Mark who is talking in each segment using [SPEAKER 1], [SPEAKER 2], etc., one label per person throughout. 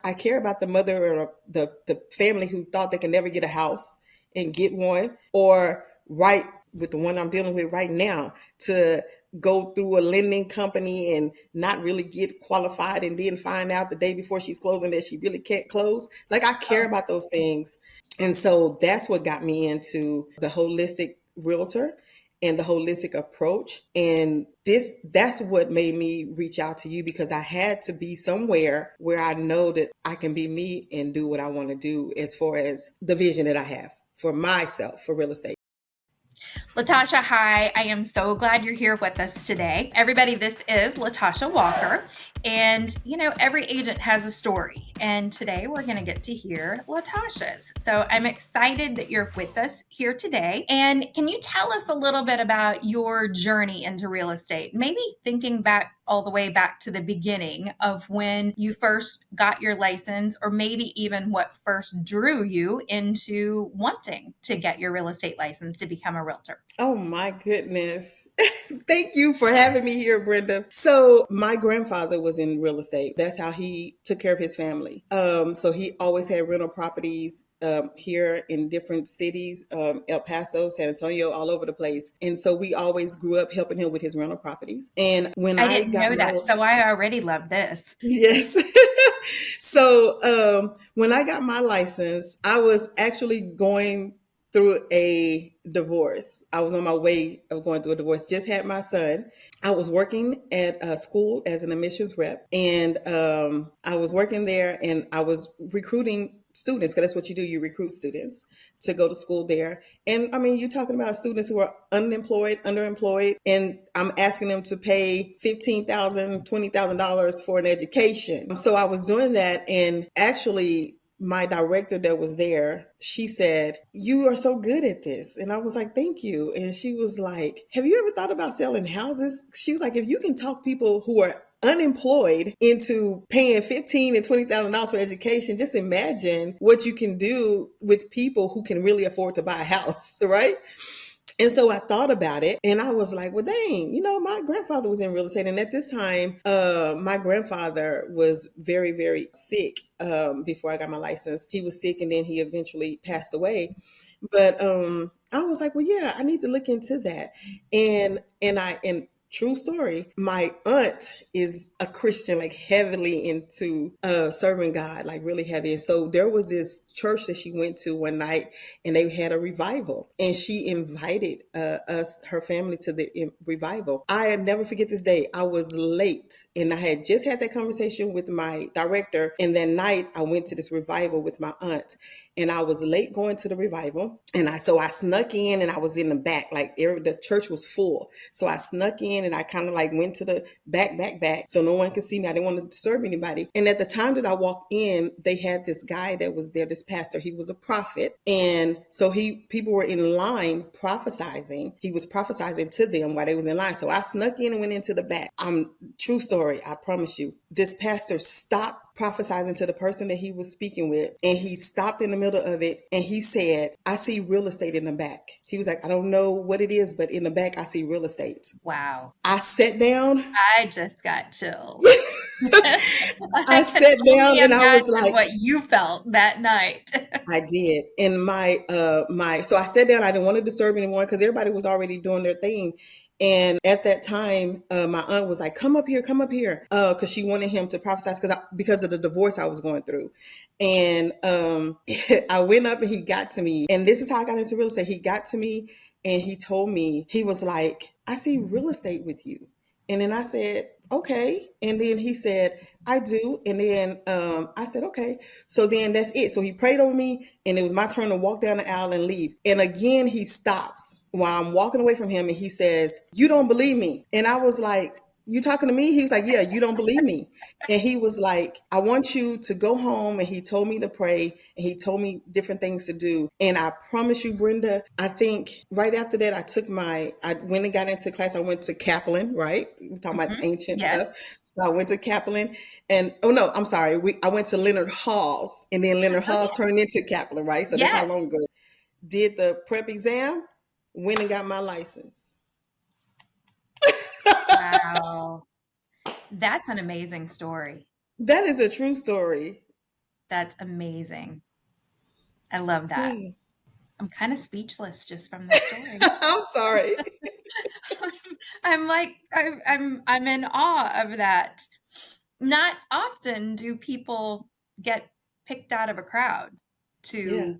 [SPEAKER 1] I care about the mother or the family who thought they can never get a house and get one, or right with the one I'm dealing with right now, to go through a lending company and not really get qualified and then find out the day before she's closing that she really can't close. Like, I care about those things. And so that's what got me into the holistic realtor and the holistic approach. And that's what made me reach out to you, because I had to be somewhere where I know that I can be me and do what I want to do as far as the vision that I have for myself for real estate.
[SPEAKER 2] Latasha, hi. I am so glad you're here with us today. Everybody, this is Latasha Walker. And, every agent has a story. And today we're going to get to hear Latasha's. So I'm excited that you're with us here today. And can you tell us a little bit about your journey into real estate? Maybe thinking back all the way back to the beginning of when you first got your license, or maybe even what first drew you into wanting to get your real estate license to become a realtor.
[SPEAKER 1] Oh my goodness. Thank you for having me here, Brenda. So my grandfather was in real estate. That's how he took care of his family. So he always had rental properties here in different cities, El Paso, San Antonio, all over the place. And so we always grew up helping him with his rental properties. And when
[SPEAKER 2] I
[SPEAKER 1] I
[SPEAKER 2] didn't
[SPEAKER 1] got
[SPEAKER 2] know that, so I already love this.
[SPEAKER 1] Yes. So when I got my license, I was actually going through a divorce. I was on my way of going through a divorce. Just had my son. I was working at a school as an admissions rep, and I was working there, and I was recruiting students, because that's what you do. You recruit students to go to school there. And I mean, you're talking about students who are unemployed, underemployed, and I'm asking them to pay $15,000, $20,000 for an education. So I was doing that, and actually my director that was there, she said, "You are so good at this." And I was like, "Thank you." And she was like, "Have you ever thought about selling houses?" She was like, "If you can talk people who are unemployed into paying $15,000 and $20,000 for education, just imagine what you can do with people who can really afford to buy a house," right? And so I thought about it, and I was like, well, dang, my grandfather was in real estate. And at this time, my grandfather was very, very sick before I got my license. He was sick, and then he eventually passed away. But I was like, well, yeah, I need to look into that. And true story, my aunt is a Christian, like heavily into serving God, like really heavy. And so there was this church that she went to one night, and they had a revival, and she invited her family to the revival. I had never forget this day. I was late, and I had just had that conversation with my director, and that night I went to this revival with my aunt, and I was late going to the revival. And I snuck in, and I was in the back, like the church was full. So I snuck in, and I kind of like went to the back, so no one could see me. I didn't want to disturb anybody. And at the time that I walked in, they had this guy that was there, this pastor. He was a prophet. And so people were in line prophesizing. He was prophesizing to them while they was in line. So I snuck in and went into the back. True story, I promise you. This pastor stopped prophesizing to the person that he was speaking with, and he stopped in the middle of it, and he said, "I see real estate in the back." He was like, "I don't know what it is, but in the back I see real estate."
[SPEAKER 2] Wow.
[SPEAKER 1] I sat down.
[SPEAKER 2] I just got chills.
[SPEAKER 1] I
[SPEAKER 2] I can
[SPEAKER 1] sat down,
[SPEAKER 2] only
[SPEAKER 1] and I was
[SPEAKER 2] imagine
[SPEAKER 1] like,
[SPEAKER 2] what you felt that night.
[SPEAKER 1] I did. And so I sat down. I didn't want to disturb anyone because everybody was already doing their thing. And at that time, my aunt was like, come up here, because she wanted him to prophesy because of the divorce I was going through. And I went up, and he got to me. And this is how I got into real estate. He got to me, and he told me, he was like, "I see real estate with you." And then I said, "Okay." And then he said, "I do." And then I said, "Okay." So then that's it. So he prayed over me, and it was my turn to walk down the aisle and leave. And again, he stops while I'm walking away from him, and he says, "You don't believe me." And I was like, "You talking to me?" He was like, "Yeah, you don't believe me." And he was like, "I want you to go home." And he told me to pray, and he told me different things to do. And I promise you, Brenda, I think right after that, I went and got into class. I went to Kaplan, right? We're talking about ancient
[SPEAKER 2] Yes.
[SPEAKER 1] stuff. So I went to Kaplan, and oh no, I'm sorry. I went to Leonard Hall's, and then Leonard Hall's turned into Kaplan, right? So that's how
[SPEAKER 2] Yes.
[SPEAKER 1] long ago. Did the prep exam, went and got my license.
[SPEAKER 2] Wow. That's an amazing story.
[SPEAKER 1] That is a true story.
[SPEAKER 2] That's amazing. I love that.
[SPEAKER 1] Yeah.
[SPEAKER 2] I'm kind of speechless just from the story.
[SPEAKER 1] I'm sorry.
[SPEAKER 2] I'm like I'm in awe of that. Not often do people get picked out of a crowd
[SPEAKER 1] Yeah.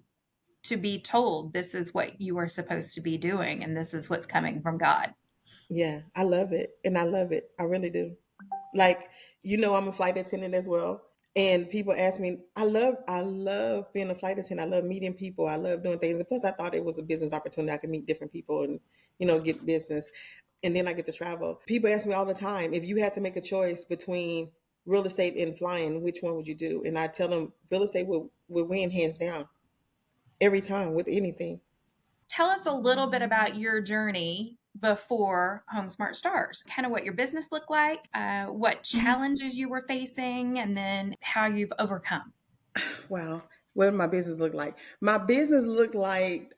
[SPEAKER 2] to be told this is what you are supposed to be doing and this is what's coming from God.
[SPEAKER 1] Yeah. I love it. And I love it. I really do. Like, I'm a flight attendant as well. And people ask me, I love being a flight attendant. I love meeting people. I love doing things. And plus I thought it was a business opportunity. I could meet different people and, get business. And then I get to travel. People ask me all the time, if you had to make a choice between real estate and flying, which one would you do? And I tell them real estate would win hands down every time with anything.
[SPEAKER 2] Tell us a little bit about your journey before HomeSmart Stars, kind of what your business looked like, what challenges you were facing, and then how you've overcome.
[SPEAKER 1] Wow. What did my business look like? My business looked like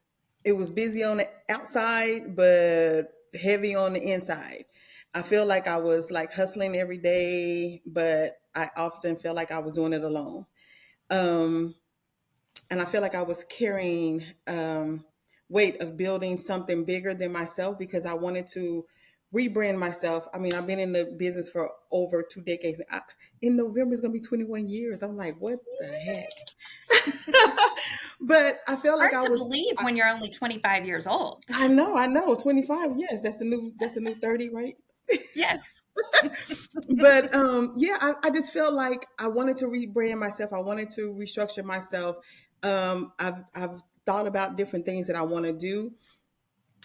[SPEAKER 1] it was busy on the outside, but heavy on the inside. I feel like I was like hustling every day, but I often felt like I was doing it alone. Um, and I feel like I was carrying weight of building something bigger than myself because I wanted to rebrand myself. I mean, I've been in the business for over 2 decades. In November, it's going to be 21 years. I'm like, what the heck? But I felt like
[SPEAKER 2] Hard
[SPEAKER 1] I
[SPEAKER 2] to
[SPEAKER 1] was.
[SPEAKER 2] believe when you're only 25 years old.
[SPEAKER 1] I know. 25. Yes, that's the new 30, right?
[SPEAKER 2] Yes.
[SPEAKER 1] But yeah, I just felt like I wanted to rebrand myself. I wanted to restructure myself. I've thought about different things that I want to do,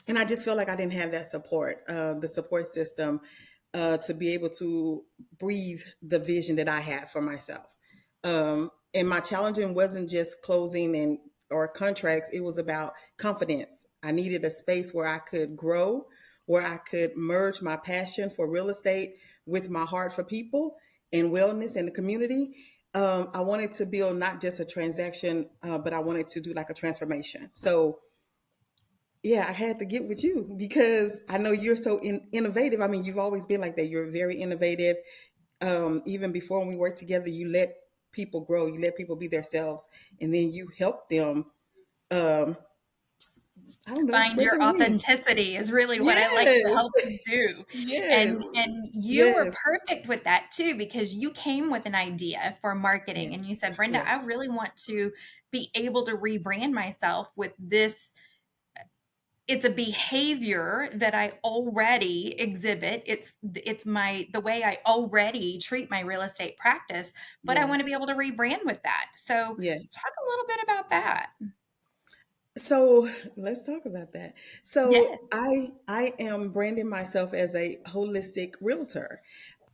[SPEAKER 1] and I just felt like I didn't have that support, the support system, to be able to breathe the vision that I had for myself. And my challenging wasn't just closing and or contracts; it was about confidence. I needed a space where I could grow, where I could merge my passion for real estate with my heart for people and wellness and the community. I wanted to build not just a transaction, but I wanted to do like a transformation. So yeah, I had to get with you because I know you're so innovative. I mean, you've always been like that. You're very innovative. Even before when we worked together, you let people grow, you let people be themselves, and then you help them. Um, I don't know,
[SPEAKER 2] Find
[SPEAKER 1] spread
[SPEAKER 2] your
[SPEAKER 1] their wings.
[SPEAKER 2] authenticity is really what I like to
[SPEAKER 1] Yes,
[SPEAKER 2] help you do.
[SPEAKER 1] yes,
[SPEAKER 2] And you were
[SPEAKER 1] yes,
[SPEAKER 2] perfect with that too, because you came with an idea for marketing
[SPEAKER 1] yes,
[SPEAKER 2] and you said, Brenda, I
[SPEAKER 1] yes,
[SPEAKER 2] really want to be able to rebrand myself with this. It's a behavior that I already exhibit. It's my the way I already treat my real estate practice, but I want to be
[SPEAKER 1] yes,
[SPEAKER 2] able to rebrand with that. So
[SPEAKER 1] yes.
[SPEAKER 2] talk a little bit about that.
[SPEAKER 1] So let's talk about that. So
[SPEAKER 2] Yes.
[SPEAKER 1] I am branding myself as a holistic realtor.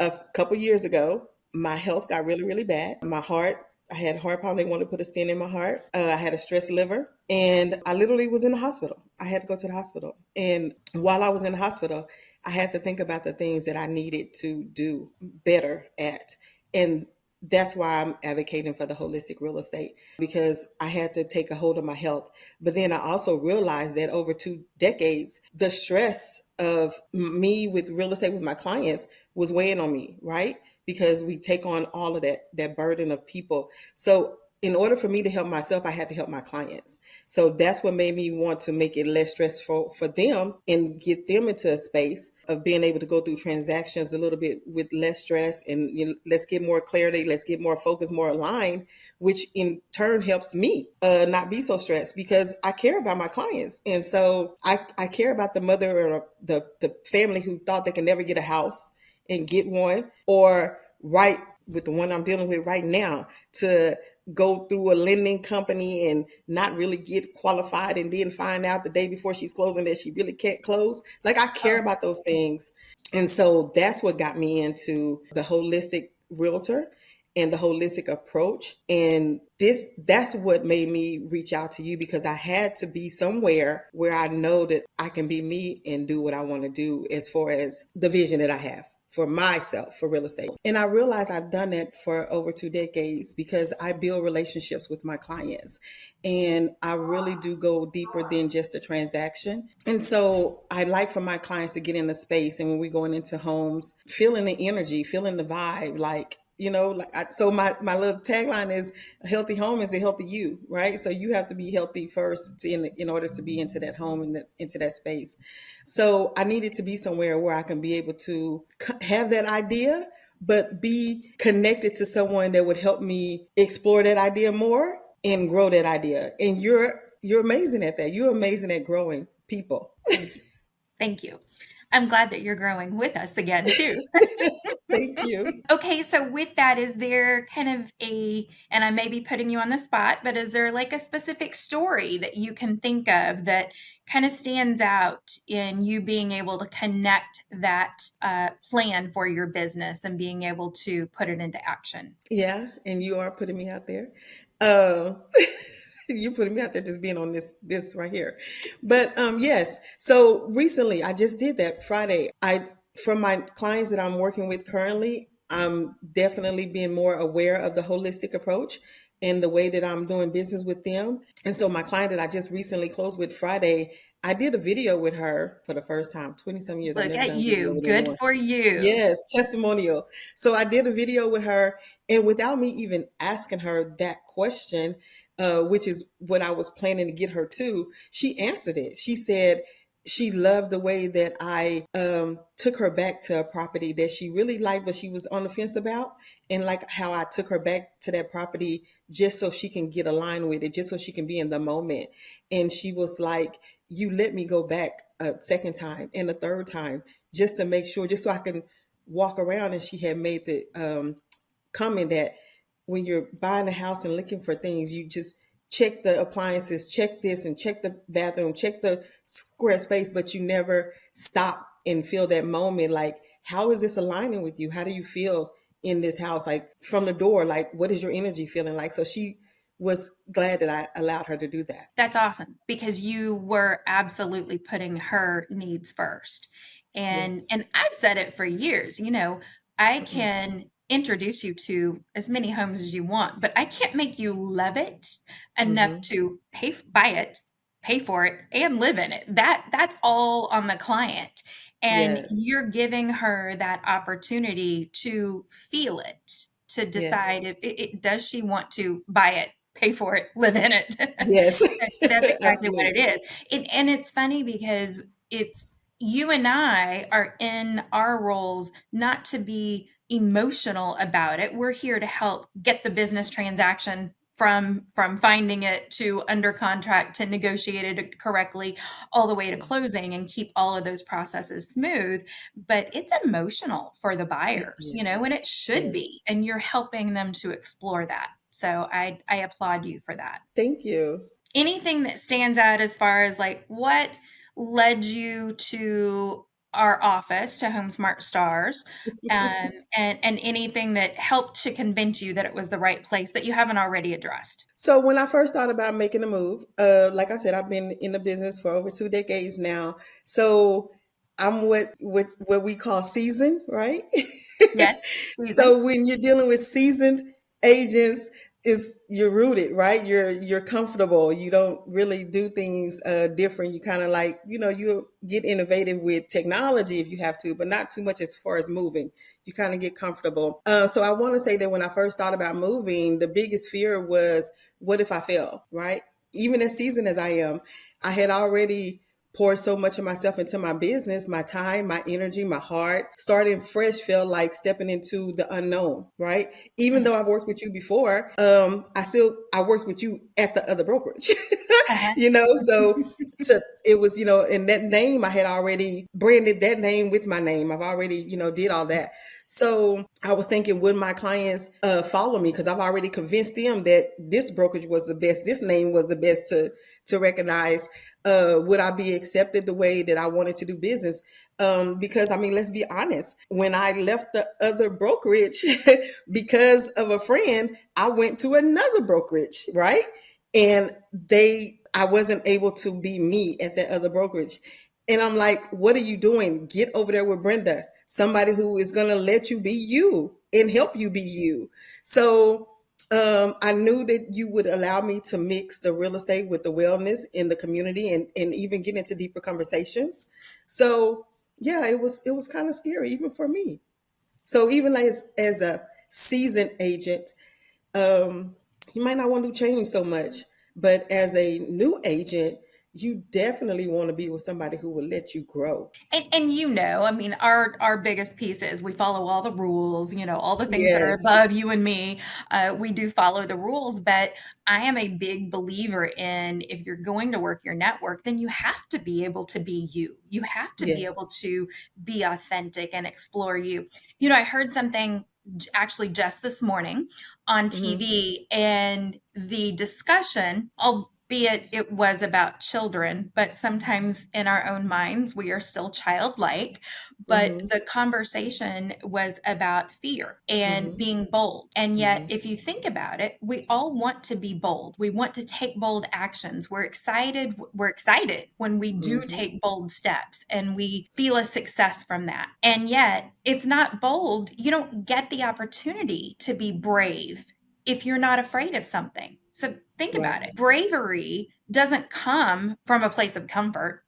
[SPEAKER 1] A couple years ago, my health got really, really bad. My heart, I had heart pounding, they wanted to put a stent in my heart. I had a stressed liver, and I literally was in the hospital. I had to go to the hospital. And while I was in the hospital, I had to think about the things that I needed to do better at. And that's why I'm advocating for the holistic real estate because I had to take a hold of my health. But then I also realized that over 2 decades, the stress of me with real estate with my clients was weighing on me, right? Because we take on all of that burden of people. So in order for me to help myself, I had to help my clients. So that's what made me want to make it less stressful for them and get them into a space of being able to go through transactions a little bit with less stress and let's get more clarity, let's get more focused, more aligned, which in turn helps me not be so stressed because I care about my clients. And so I care about the mother or the family who thought they can never get a house and get one, or right with the one I'm dealing with right now to go through a lending company and not really get qualified and then find out the day before she's closing that she really can't close. Like I care
[SPEAKER 2] Oh,
[SPEAKER 1] about those things. And so that's what got me into the holistic realtor and the holistic approach. And that's what made me reach out to you because I had to be somewhere where I know that I can be me and do what I want to do as far as the vision that I have for myself for real estate. And I realize I've done that for over 2 decades because I build relationships with my clients and I really do go deeper than just a transaction. And so I like for my clients to get in the space and when we're going into homes, feeling the energy, feeling the vibe, like So my little tagline is a healthy home is a healthy you, right? So you have to be healthy first in order to be into that home and into that space. So I needed to be somewhere where I can be able to have that idea, but be connected to someone that would help me explore that idea more and grow that idea. And you're amazing at that. You're amazing at growing people.
[SPEAKER 2] Thank you. Thank you. I'm glad that you're growing with us again, too.
[SPEAKER 1] Thank you.
[SPEAKER 2] Okay, so with that, is there kind of and I may be putting you on the spot, but is there like a specific story that you can think of that kind of stands out in you being able to connect that plan for your business and being able to put it into action?
[SPEAKER 1] Yeah, and you are putting me out there. Uh, you're putting me out there just being on this right here. But yes, so recently I just did that Friday. I For my clients that I'm working with currently, I'm definitely being more aware of the holistic approach and the way that I'm doing business with them. And so my client that I just recently closed with Friday, I did a video with her for the first time. 20 some years I've
[SPEAKER 2] Look
[SPEAKER 1] never
[SPEAKER 2] at
[SPEAKER 1] done a video
[SPEAKER 2] you.
[SPEAKER 1] with
[SPEAKER 2] Good
[SPEAKER 1] anyone.
[SPEAKER 2] for you.
[SPEAKER 1] Yes, testimonial. So I did a video with her, and without me even asking her that question, which is what I was planning to get her to, she answered it. She said she loved the way that I took her back to a property that she really liked, but she was on the fence about, and like how I took her back to that property just so she can get aligned with it, just so she can be in the moment. And she was like, "You let me go back a second time and a third time just to make sure, just so I can walk around." And she had made the comment that when you're buying a house and looking for things, you just check the appliances, check this and check the bathroom, check the square space, but you never stop and feel that moment. Like, how is this aligning with you? How do you feel in this house? Like from the door, like what is your energy feeling like? So she was glad that I allowed her to do that.
[SPEAKER 2] That's awesome because you were absolutely putting her needs first. And
[SPEAKER 1] Yes.
[SPEAKER 2] and I've said it for years, I can introduce you to as many homes as you want, but I can't make you love it enough
[SPEAKER 1] Mm-hmm.
[SPEAKER 2] to buy it, pay for it, and live in it. That's all on the client. And
[SPEAKER 1] Yes.
[SPEAKER 2] you're giving her that opportunity to feel it, to
[SPEAKER 1] Yes.
[SPEAKER 2] decide if does she want to buy it, pay for it, live in it.
[SPEAKER 1] Yes.
[SPEAKER 2] That's exactly what it
[SPEAKER 1] Absolutely.
[SPEAKER 2] is. And it's funny because it's you and I are in our roles not to be emotional about it. We're here to help get the business transaction from finding it to under contract to negotiate it correctly all the way to
[SPEAKER 1] Yeah.
[SPEAKER 2] closing and keep all of those processes smooth. But it's emotional for the
[SPEAKER 1] It
[SPEAKER 2] buyers,
[SPEAKER 1] is.
[SPEAKER 2] and it should
[SPEAKER 1] Yes.
[SPEAKER 2] be. And you're helping them to explore that. So I applaud you for that.
[SPEAKER 1] Thank you.
[SPEAKER 2] Anything that stands out as far as like what led you to our office to Home Smart Stars, and anything that helped to convince you that it was the right place that you haven't already addressed.
[SPEAKER 1] So when I first thought about making a move, like I said, I've been in the business for over 2 decades now. So I'm what we call seasoned, right?
[SPEAKER 2] Yes, season.
[SPEAKER 1] So when you're dealing with seasoned agents, is you're rooted, right? You're comfortable. You don't really do things different. You kind of like, you get innovative with technology if you have to, but not too much as far as moving. You kind of get comfortable. So I want to say that when I first thought about moving, the biggest fear was, what if I fail, right? Even as seasoned as I am, I had already poured so much of myself into my business, my time, my energy, my heart. Starting fresh felt like stepping into the unknown, right? Even though I've worked with you before, I worked with you at the other brokerage,
[SPEAKER 2] Uh-huh.
[SPEAKER 1] so it was, and that name I had already branded that name with my name. I've already, did all that. So I was thinking, would my clients follow me? Because I've already convinced them that this brokerage was the best, this name was the best to recognize. Would I be accepted the way that I wanted to do business? Because I mean, let's be honest. When I left the other brokerage because of a friend, I went to another brokerage, right? And I wasn't able to be me at that other brokerage. And I'm like, what are you doing? Get over there with Brenda, somebody who is going to let you be you and help you be you. So I knew that you would allow me to mix the real estate with the wellness in the community, and even get into deeper conversations. So yeah, it was kind of scary even for me. So even as a seasoned agent, um, you might not want to change so much. But as a new agent, you definitely want to be with somebody who will let you grow.
[SPEAKER 2] And I mean, our biggest piece is we follow all the rules, all the things that are
[SPEAKER 1] Yes.
[SPEAKER 2] above you and me. We do follow the rules, but I am a big believer in if you're going to work your network, then you have to be able to be you. You have to be able
[SPEAKER 1] Yes.
[SPEAKER 2] to be authentic and explore you. I heard something actually just this morning on
[SPEAKER 1] Mm-hmm.
[SPEAKER 2] TV, and the discussion, albeit it was about children, but sometimes in our own minds, we are still childlike. But
[SPEAKER 1] Mm-hmm.
[SPEAKER 2] the conversation was about fear and
[SPEAKER 1] Mm-hmm.
[SPEAKER 2] being bold. And yet,
[SPEAKER 1] Mm-hmm.
[SPEAKER 2] if you think about it, we all want to be bold. We want to take bold actions. We're excited. We're excited when we do
[SPEAKER 1] Mm-hmm.
[SPEAKER 2] take bold steps and we feel a success from that. And yet, it's not bold. You don't get the opportunity to be brave if you're not afraid of something. So think about
[SPEAKER 1] Right.
[SPEAKER 2] it. Bravery doesn't come from a place of comfort.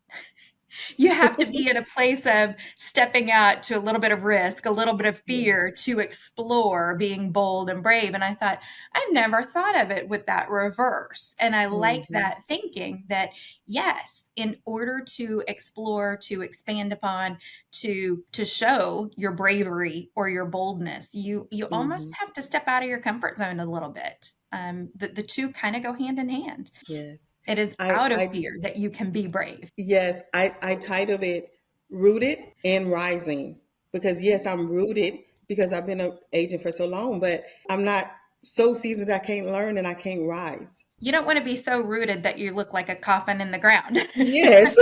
[SPEAKER 2] You have to be in a place of stepping out to a little bit of risk, a little bit of
[SPEAKER 1] Yeah.
[SPEAKER 2] fear to explore being bold and brave. And I thought, I never thought of it with that reverse. And I like
[SPEAKER 1] Mm-hmm.
[SPEAKER 2] that thinking that, yes, in order to explore, to expand upon, to show your bravery or your boldness, you almost
[SPEAKER 1] Mm-hmm.
[SPEAKER 2] have to step out of your comfort zone a little bit. The two kind of go hand in hand.
[SPEAKER 1] Yes.
[SPEAKER 2] It is
[SPEAKER 1] I,
[SPEAKER 2] out of
[SPEAKER 1] I,
[SPEAKER 2] fear that you can be brave.
[SPEAKER 1] yes, I titled it Rooted and Rising because yes, I'm rooted because I've been an agent for so long, but I'm not so seasoned I can't learn and I can't rise.
[SPEAKER 2] You don't want to be so rooted that you look like a coffin in the ground.
[SPEAKER 1] Yes,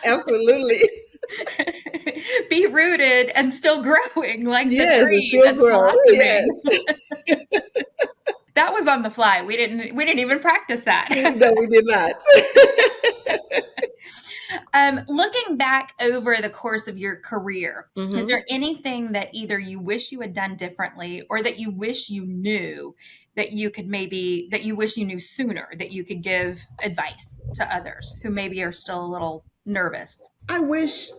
[SPEAKER 1] absolutely.
[SPEAKER 2] Be rooted and still growing like the
[SPEAKER 1] Yes, and
[SPEAKER 2] tree
[SPEAKER 1] still
[SPEAKER 2] that's
[SPEAKER 1] grow.
[SPEAKER 2] blossoming.
[SPEAKER 1] Yes.
[SPEAKER 2] That was on the fly. We didn't even practice that.
[SPEAKER 1] No, we did not.
[SPEAKER 2] Looking back over the course of your career, is there
[SPEAKER 1] Hmm.
[SPEAKER 2] anything that either you wish you had done differently or that you wish you knew that you wish you knew sooner that you could give advice to others who maybe are still a little nervous?
[SPEAKER 1] I wish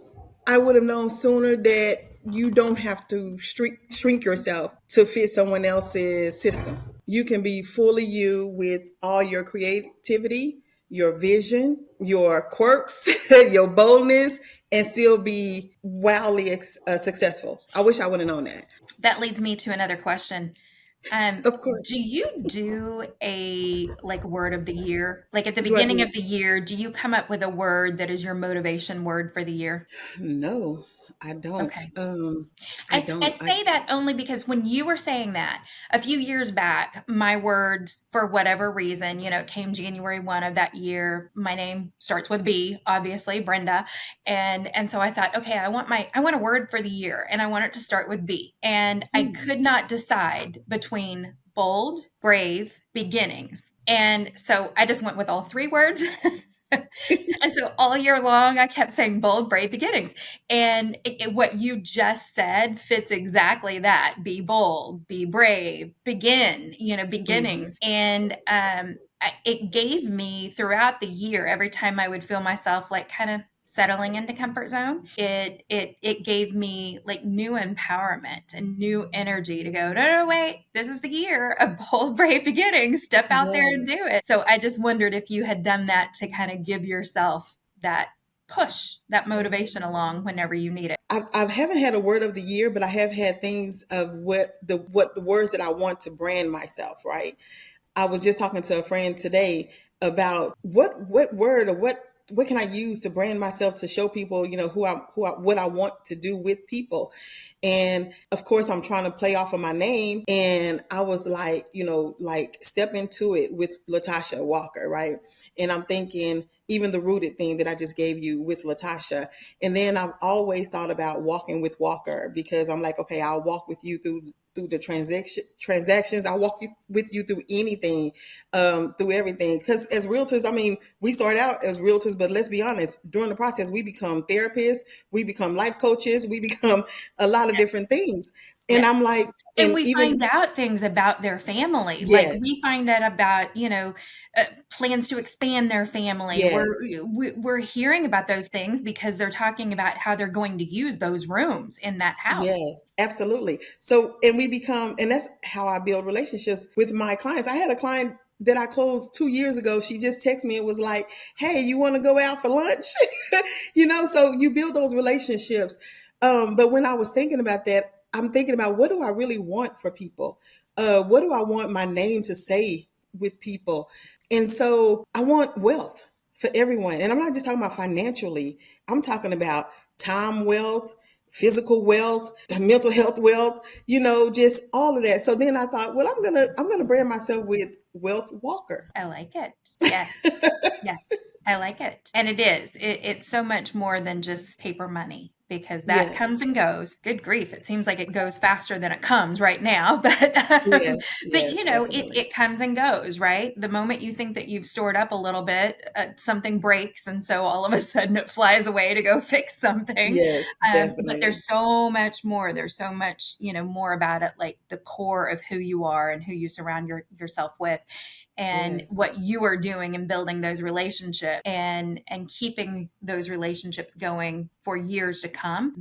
[SPEAKER 1] I would have known sooner that you don't have to shrink yourself to fit someone else's system. You can be fully you with all your creativity, your vision, your quirks, your boldness, and still be wildly successful. I wish I would have known that.
[SPEAKER 2] That leads me to another question.
[SPEAKER 1] Of
[SPEAKER 2] Do
[SPEAKER 1] course.
[SPEAKER 2] you do a like word of the year? Like at the
[SPEAKER 1] Do I
[SPEAKER 2] beginning of
[SPEAKER 1] do?
[SPEAKER 2] the year, do you come up with a word that is your motivation word for the year?
[SPEAKER 1] No, I don't.
[SPEAKER 2] Okay.
[SPEAKER 1] I
[SPEAKER 2] I
[SPEAKER 1] don't.
[SPEAKER 2] say that only because when you were saying that a few years back, my words, for whatever reason, it came January 1 of that year. My name starts with B, obviously, Brenda. And so I thought, okay, I want a word for the year and I want it to start with B. And I
[SPEAKER 1] Hmm.
[SPEAKER 2] could not decide between bold, brave, beginnings. And so I just went with all three words. And so all year long, I kept saying bold, brave beginnings. And what you just said fits exactly that. Be bold, be brave, begin,
[SPEAKER 1] Hmm.
[SPEAKER 2] beginnings. And it gave me throughout the year, every time I would feel myself like kind of settling into comfort zone, it gave me like new empowerment and new energy to go, no, no, wait, this is the year of bold, brave beginnings. Step out there and
[SPEAKER 1] Yes.
[SPEAKER 2] do it. So I just wondered if you had done that to kind of give yourself that push, that motivation along whenever you need it.
[SPEAKER 1] I haven't had a word of the year, but I have had things of what the words that I want to brand myself. Right. I was just talking to a friend today about what word or what can I use to brand myself to show people, what I want to do with people. And of course, I'm trying to play off of my name. And I was like, like step into it with Latasha Walker, right? And I'm thinking, even the rooted thing that I just gave you with Latasha. And then I've always thought about walking with Walker because I'm like, okay, I'll walk with you through the transactions. I walk with you through anything, through everything. Because as realtors, I mean, we start out as realtors, but let's be honest, during the process, we become therapists, we become life coaches, we become a lot of different things. And
[SPEAKER 2] Yes.
[SPEAKER 1] I'm like,
[SPEAKER 2] And
[SPEAKER 1] and
[SPEAKER 2] we find
[SPEAKER 1] even,
[SPEAKER 2] out things about their family. Like
[SPEAKER 1] yes,
[SPEAKER 2] we find out about, plans to expand their family.
[SPEAKER 1] yes.
[SPEAKER 2] We're hearing about those things because they're talking about how they're going to use those rooms in that house.
[SPEAKER 1] Yes, absolutely. So, and we become, and that's how I build relationships with my clients. I had a client that I closed 2 years ago. She just texted me and was like, "Hey, you want to go out for lunch?" So you build those relationships. But when I was thinking about that, I'm thinking about, what do I really want for people? What do I want my name to say with people? And so I want wealth for everyone. And I'm not just talking about financially, I'm talking about time wealth, physical wealth, mental health wealth, just all of that. So then I thought, well, I'm gonna brand myself with Wealth Walker.
[SPEAKER 2] I like it. Yes. Yes, I like it. And it is. It's so much more than just paper money because that comes
[SPEAKER 1] Yes,
[SPEAKER 2] and goes. Good grief. It seems like it goes faster than it comes right now.
[SPEAKER 1] yes,
[SPEAKER 2] But
[SPEAKER 1] yes,
[SPEAKER 2] it,
[SPEAKER 1] definitely.
[SPEAKER 2] it comes and goes, right? The moment you think that you've stored up a little bit, something breaks. And so all of a sudden it flies away to go fix something.
[SPEAKER 1] Yes,
[SPEAKER 2] But
[SPEAKER 1] definitely.
[SPEAKER 2] there's so much more. There's so much, more about it, like the core of who you are and who you surround yourself with and
[SPEAKER 1] Yes,
[SPEAKER 2] what you are doing in building those relationships and keeping those relationships going for years to come.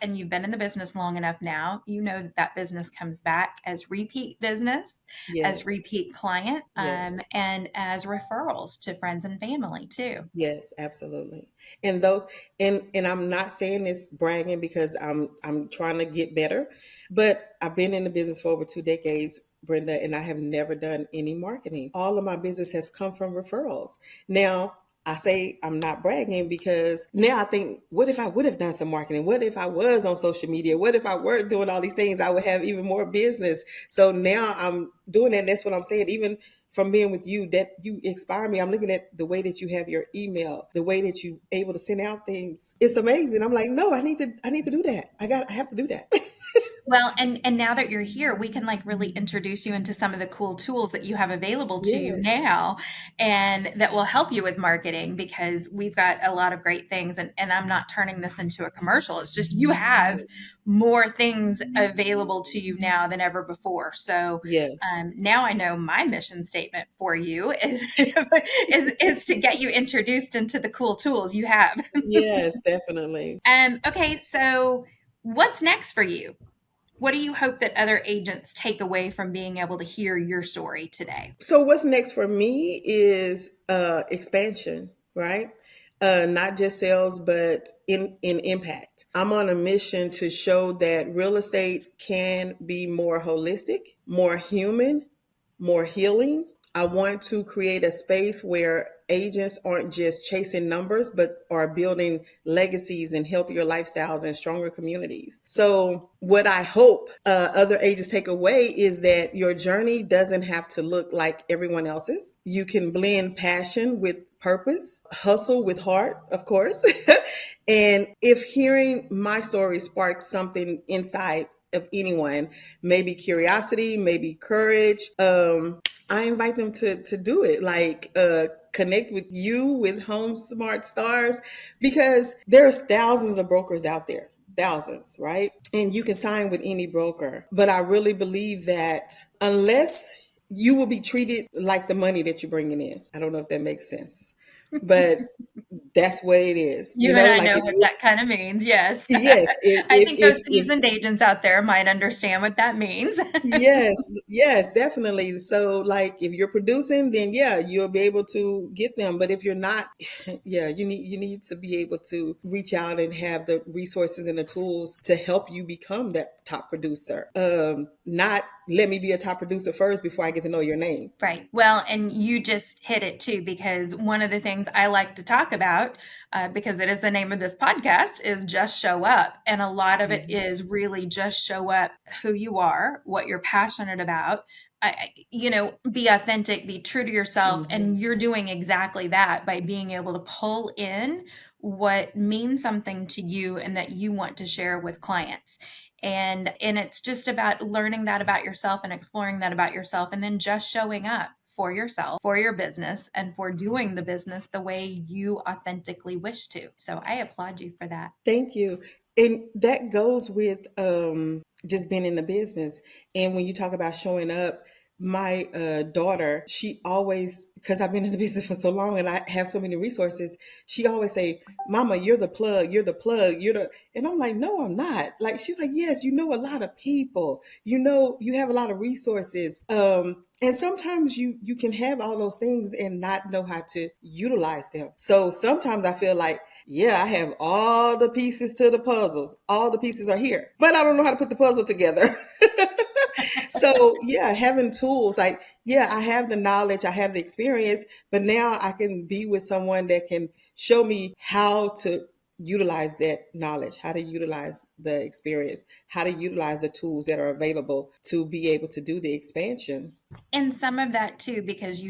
[SPEAKER 2] And you've been in the business long enough now, that business comes back as repeat business, as
[SPEAKER 1] yes,
[SPEAKER 2] repeat client,
[SPEAKER 1] yes.
[SPEAKER 2] and as referrals to friends and family too.
[SPEAKER 1] Yes, absolutely. And those, and I'm not saying this bragging, because I'm trying to get better, but I've been in the business for over 2 decades, Brenda, and I have never done any marketing. All of my business has come from referrals. Now, I say I'm not bragging because now I think, what if I would have done some marketing? What if I was on social media? What if I were doing all these things? I would have even more business. So now I'm doing that. And that's what I'm saying. Even from being with you, that you inspire me. I'm looking at the way that you have your email, the way that you able to send out things. It's amazing. I'm like, no, I need to do that. I have to do that.
[SPEAKER 2] Well, and now that you're here, we can like really introduce you into some of the cool tools that you have available to you
[SPEAKER 1] Yes.
[SPEAKER 2] now and that will help you with marketing because we've got a lot of great things and I'm not turning this into a commercial. It's just you have
[SPEAKER 1] Right.
[SPEAKER 2] more things available to you now than ever before. So
[SPEAKER 1] Yes.
[SPEAKER 2] now I know my mission statement for you is, is to get you introduced into the cool tools you have.
[SPEAKER 1] Yes, definitely.
[SPEAKER 2] Okay, so what's next for you? What do you hope that other agents take away from being able to hear your story today?
[SPEAKER 1] So what's next for me is expansion, right? Not just sales, but in impact. I'm on a mission to show that real estate can be more holistic, more human, more healing. I want to create a space where agents aren't just chasing numbers, but are building legacies and healthier lifestyles and stronger communities. So, what I hope other agents take away is that your journey doesn't have to look like everyone else's. You can blend passion with purpose, hustle with heart, of course. And if hearing my story sparks something inside of anyone, maybe curiosity, maybe courage, I invite them to do it. Like connect with you with Home Smart Stars, because there's thousands of brokers out there, thousands, right? And you can sign with any broker. But I really believe that unless you will be treated like the money that you're bringing in. I don't know if that makes sense, but that's what it is.
[SPEAKER 2] You and I
[SPEAKER 1] Like
[SPEAKER 2] know
[SPEAKER 1] if
[SPEAKER 2] what
[SPEAKER 1] you,
[SPEAKER 2] that kind of means. Yes.
[SPEAKER 1] yes,
[SPEAKER 2] I think those
[SPEAKER 1] if
[SPEAKER 2] seasoned agents out there might understand what that means.
[SPEAKER 1] yes, yes, definitely. So, like, if you're producing, then yeah, you'll be able to get them. But if you're not, yeah, you need to be able to reach out and have the resources and the tools to help you become that top producer. Not let me be a top producer first before I get to know your name.
[SPEAKER 2] Right. Well, and you just hit it too, because one of the things I like to talk about, because it is the name of this podcast, is just show up. And a lot of it
[SPEAKER 1] Mhm.
[SPEAKER 2] is really just show up who you are, what you're passionate about. Be authentic, be true to yourself.
[SPEAKER 1] Mhm.
[SPEAKER 2] And you're doing exactly that by being able to pull in what means something to you and that you want to share with clients and it's just about learning that about yourself and exploring that about yourself and then just showing up for yourself, for your business, and for doing the business the way you authentically wish to. So I applaud you for that.
[SPEAKER 1] Thank you. And that goes with just being in the business. And when you talk about showing up, my daughter, she always, because I've been in the business for so long and I have so many resources, she always say, "Mama, you're the plug, you're the plug, you're the," and I'm like, "No, I'm not." Like, she's like, "Yes, you know a lot of people, you know, you have a lot of resources." And sometimes you can have all those things and not know how to utilize them. So sometimes I feel like, yeah, I have all the pieces to the puzzles. All the pieces are here, but I don't know how to put the puzzle together. So yeah, having tools like, yeah, I have the knowledge, I have the experience, but now I can be with someone that can show me how to utilize that knowledge, how to utilize the experience, how to utilize the tools that are available to be able to do the expansion.
[SPEAKER 2] And some of that too, because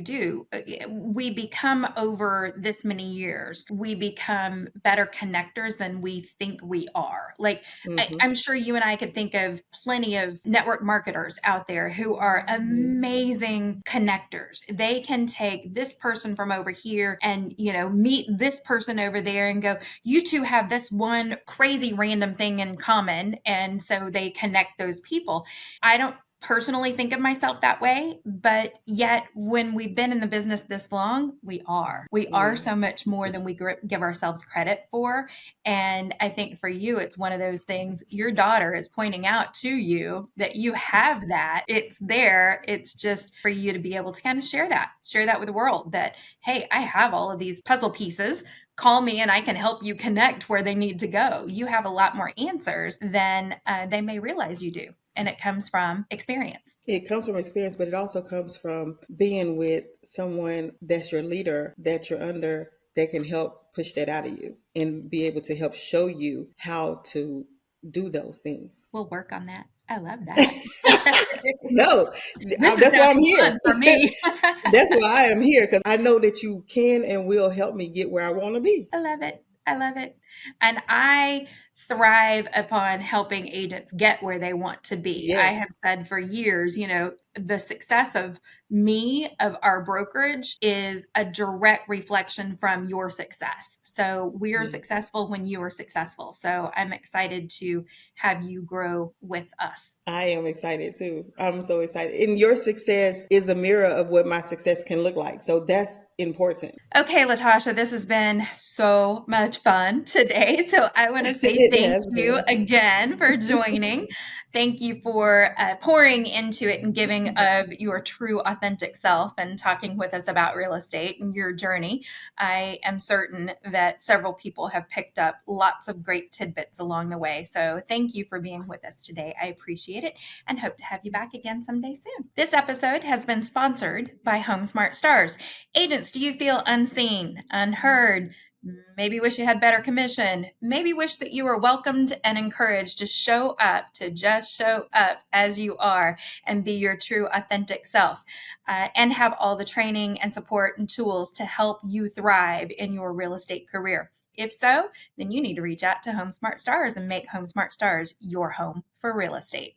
[SPEAKER 2] we become over this many years, we become better connectors than we think we are. Like,
[SPEAKER 1] Hmm.
[SPEAKER 2] I'm sure you and I could think of plenty of network marketers out there who are amazing connectors. They can take this person from over here and, meet this person over there and go, you two have this one crazy random thing in common. And so they connect those people. I don't personally think of myself that way, but yet when we've been in the business this long, we are
[SPEAKER 1] Yeah.
[SPEAKER 2] so much more than we give ourselves credit for. And I think for you, it's one of those things your daughter is pointing out to you that you have that. It's there. It's just for you to be able to kind of share that with the world that, hey, I have all of these puzzle pieces. Call me and I can help you connect where they need to go. You have a lot more answers than they may realize you do. And it comes from experience.
[SPEAKER 1] It comes from experience, but it also comes from being with someone that's your leader, that you're under, that can help push that out of you and be able to help show you how to do those things.
[SPEAKER 2] We'll work on that. I love that.
[SPEAKER 1] No,
[SPEAKER 2] This is
[SPEAKER 1] that's why I'm
[SPEAKER 2] having
[SPEAKER 1] here.
[SPEAKER 2] fun for me.
[SPEAKER 1] That's why I am here, because I know that you can and will help me get where I want to be.
[SPEAKER 2] I love it. I love it. And I thrive upon helping agents get where they want to be. I have
[SPEAKER 1] Yes,
[SPEAKER 2] said for years, the success of me, of our brokerage, is a direct reflection from your success. So we are
[SPEAKER 1] yes.
[SPEAKER 2] successful when you are successful. So I'm excited to have you grow with us.
[SPEAKER 1] I am excited too. I'm so excited. And your success is a mirror of what my success can look like. So that's important.
[SPEAKER 2] Okay, Latasha, this has been so much fun today. So I want to say
[SPEAKER 1] It
[SPEAKER 2] thank
[SPEAKER 1] has
[SPEAKER 2] you
[SPEAKER 1] been.
[SPEAKER 2] again for joining. Thank you for pouring into it and giving of your true, authentic self and talking with us about real estate and your journey. I am certain that several people have picked up lots of great tidbits along the way. So thank you for being with us today. I appreciate it and hope to have you back again someday soon. This episode has been sponsored by Home Smart Stars. Agents, do you feel unseen, unheard? Maybe wish you had better commission. Maybe wish that you were welcomed and encouraged to show up, to just show up as you are and be your true, authentic self, and have all the training and support and tools to help you thrive in your real estate career. If so, then you need to reach out to Home Smart Stars and make Home Smart Stars your home for real estate.